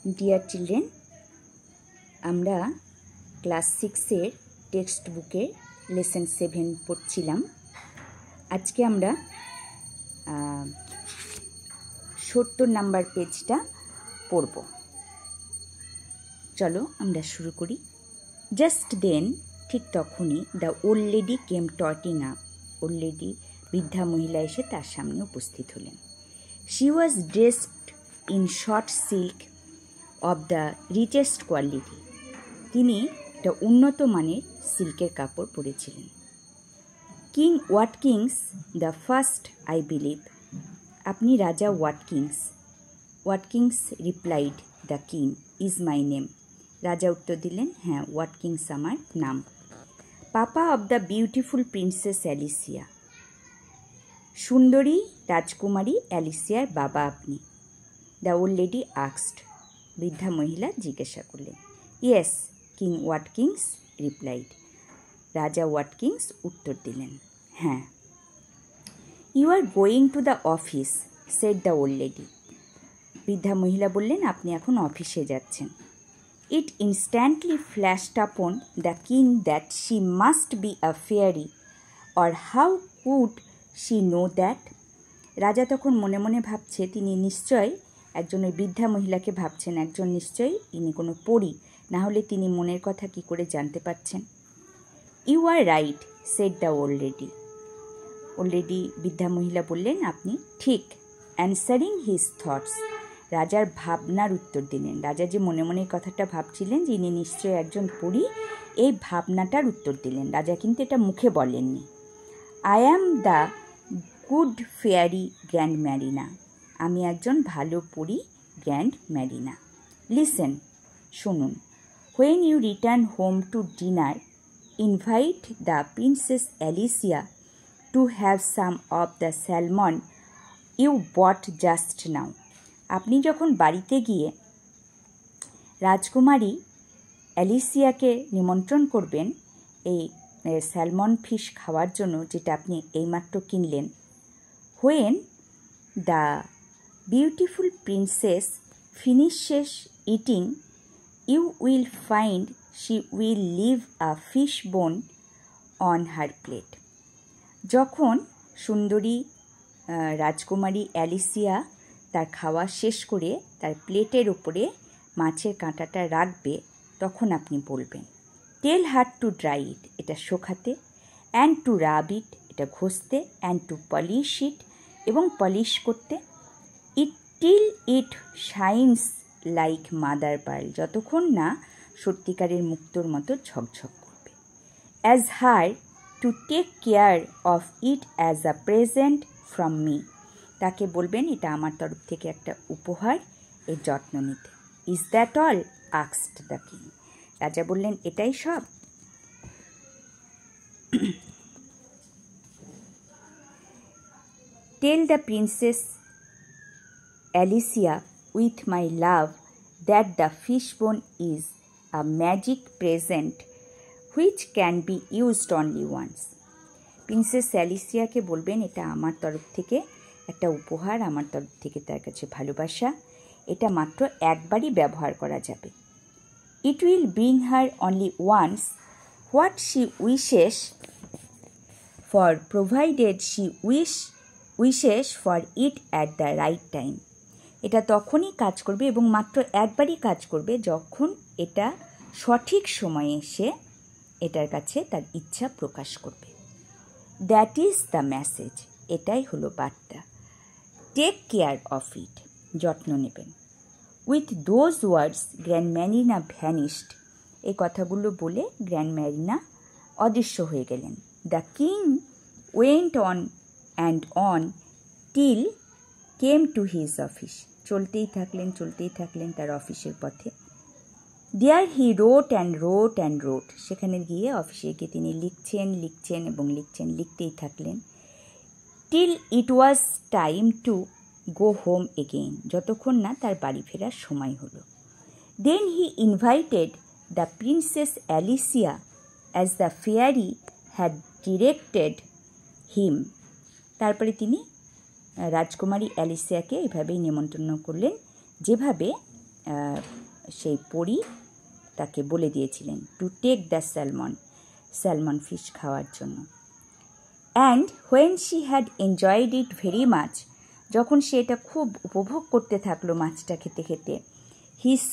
Deer children, আমরা class 6-এর text বুকের lesson 7 পড়ছিলাম। আজকে আমরা 70 নাম্বার পেজটা পড়ব। চলো আমরা শুরু করি। জাস্ট দেন, ঠিক তখনই, দ্য ওল্ড লেডি কেম টটিং আপ। ওল্ড লেডি, বৃদ্ধা মহিলা এসে তার সামনে উপস্থিত হলেন। She was dressed in short silk of the richest quality. তিনি একটা উন্নত মানের সিল্কের কাপড় পরেছিলেন। King Watkins the first, I believe. আপনি রাজা ওয়াটকিংস। Watkins replied, the king is my name. রাজা উত্তর দিলেন, হ্যাঁ, ওয়াটকিংস আমার নাম। Papa of the beautiful princess Alicia. সুন্দরী রাজকুমারী অ্যালিসিয়ার বাবা আপনি। The old lady asked. বৃদ্ধা মহিলা জিজ্ঞাসা করলেন। Yes, king Watkins replied. রাজা ওয়াটকিংস উত্তর দিলেন, হ্যাঁ। You are going to the office, said the old lady. বৃদ্ধা মহিলা বললেন, আপনি এখন অফিসে যাচ্ছেন। ইট instantly flashed upon the king that she must be a fairy, or how could she know that. রাজা তখন মনে মনে ভাবছে, তিনি নিশ্চয় একজন, ওই বৃদ্ধা মহিলাকে ভাবছেন একজন নিশ্চয়ই ইনি কোনো পরী, না হলে তিনি মনের কথা কি করে জানতে পারছেন। You are right, said the old lady. Old lady, বৃদ্ধা মহিলা বললেন, আপনি ঠিক। অ্যান্সারিং হিজ থটস, রাজার ভাবনার উত্তর দিলেন। রাজা যে মনে মনে কথাটা ভাবছিলেন যে ইনি নিশ্চয়ই একজন পরী, এই ভাবনাটার উত্তর দিলেন। রাজা কিন্তু এটা মুখে বলেননি। I am the good fairy grand Marina. আমি একজন ভালো পরী, গ্র্যান্ড ম্যারিনা। লিসেন, শুনুন। When you return home to dinner, invite the princess Alicia to have some of the salmon you bought just now. আপনি যখন বাড়িতে গিয়ে রাজকুমারী অ্যালিসিয়াকে নিমন্ত্রণ করবেন এই স্যালমন ফিশ খাওয়ার জন্য, যেটা আপনি এইমাত্র কিনলেন। When the beautiful princess finishes eating, you will find she will leave a fish bone on her plate. যখন সুন্দরী রাজকুমারী অ্যালিসিয়া তার খাওয়া শেষ করে তার প্লেটের ওপরে মাছের কাঁটাটা রাখবে, তখন আপনি বলবেন, টেল হার টু ড্রাই ইট, এটা শুকাতে, অ্যান্ড টু রাব ইট, এটা ঘষতে, অ্যান্ড টু পলিশ ইট, এবং পলিশ করতে, it till it shines like mother pearl, যতক্ষণ না সত্যিকারের মুক্তোর মতো ঝকঝক করবে। As her to take care of it as a present from me. তাকে বলবেন এটা আমার তরফ থেকে একটা উপহার, এর যত্ন নিতে। Is that all, asked the king. রাজা বললেন, এটাই সব? Tell the princess Alicia with my love that the fish bone is a magic present which can be used only once. Princess অ্যালিসিয়াকে বলবেন, এটা আমার তরফ থেকে একটা উপহার, আমার তরফ থেকে তার কাছে ভালোবাসা, এটা মাত্র একবারই ব্যবহার করা যাবে। It will bring her only once what she wishes for, provided she wishes for it at the right time. এটা তখনই কাজ করবে এবং মাত্র একবারই কাজ করবে যখন এটা সঠিক সময়ে এসে এটার কাছে তার ইচ্ছা প্রকাশ করবে। দ্যাট ইজ দ্য মেসেজ, এটাই হলো বার্তা। টেক কেয়ার অফ ইট, যত্ন নেবেন। With those words grand Marina vanished. এই কথাগুলো বলে গ্র্যান্ড ম্যারিনা অদৃশ্য হয়ে গেলেন। The king went on and on till came to his office. চলতেই থাকলেন তার অফিসের পথে। দেয়ার হি রোট অ্যান্ড রোট অ্যান্ড রোট। সেখানে গিয়ে অফিসে গিয়ে তিনি লিখছেন এবং লিখতেই থাকলেন। Till it was time to go home again, যতক্ষণ না তার বাড়ি ফেরার সময় হলো। দেন he invited the princess Alicia as the fairy had directed him. তারপরে তিনি রাজকুমারী অ্যালিসিয়াকে এভাবেই নিমন্ত্রণ করলেন, যেভাবে সেই পরী তাকে বলে দিয়েছিলেন to take the salmon fish খাওয়ার জন্য। And when she had enjoyed it very much, যখন সে এটা খুব উপভোগ করতে থাকলো মাছটা খেতে খেতে, he saw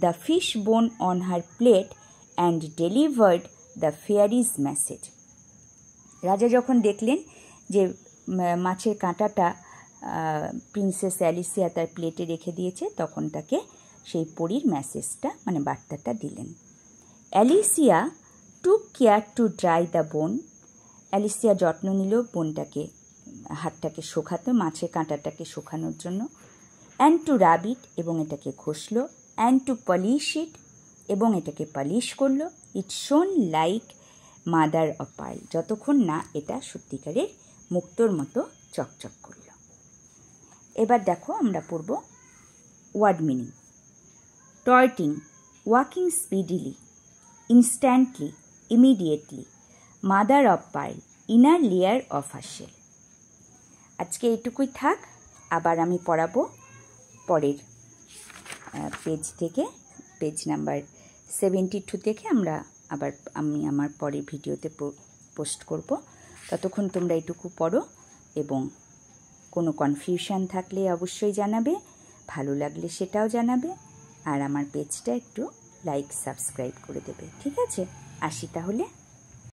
the fish bone on her plate and delivered the fairy's message. রাজা যখন দেখলেন যে মাছের কাঁটাটা প্রিন্সেস অ্যালিসিয়া তার প্লেটে রেখে দিয়েছে, তখন তাকে সেই পরীর মেসেজটা মানে বার্তাটা দিলেন। Alicia took care to dry the bone, Alicia যত্ন নিল বোনটাকে হাতটাকে শুকাতে, মাছের কাঁটাটাকে শুকানোর জন্য। অ্যান্ড টু রাব ইট, এবং এটাকে ঘষলো। অ্যান্ড টু পলিশ ইট, এবং এটাকে পলিশ করলো। ইট শোন লাইক মাদার অফ পার্ল, যতক্ষণ না এটা সত্যিকারের মুক্তোর মতো চকচক করলো। এবার দেখো আমরা পড়ব word meaning. Trotting, walking speedily, instantly, immediately, mother of pearl, inner layer of a shell. আজকে এইটুকুই থাক, আবার আমি পড়াবো পরের পেজ থেকে, পেজ নাম্বার 72 থেকে আমি আমার পরের ভিডিওতে পোস্ট করব। ততক্ষণ তোমরা এটুকু পড়ো, এবং কোনো কনফিউশন থাকলে অবশ্যই জানাবে, ভালো লাগলে সেটাও জানাবে, আর আমার পেজটা একটু লাইক সাবস্ক্রাইব করে দেবে। ঠিক আছে, আসি তাহলে।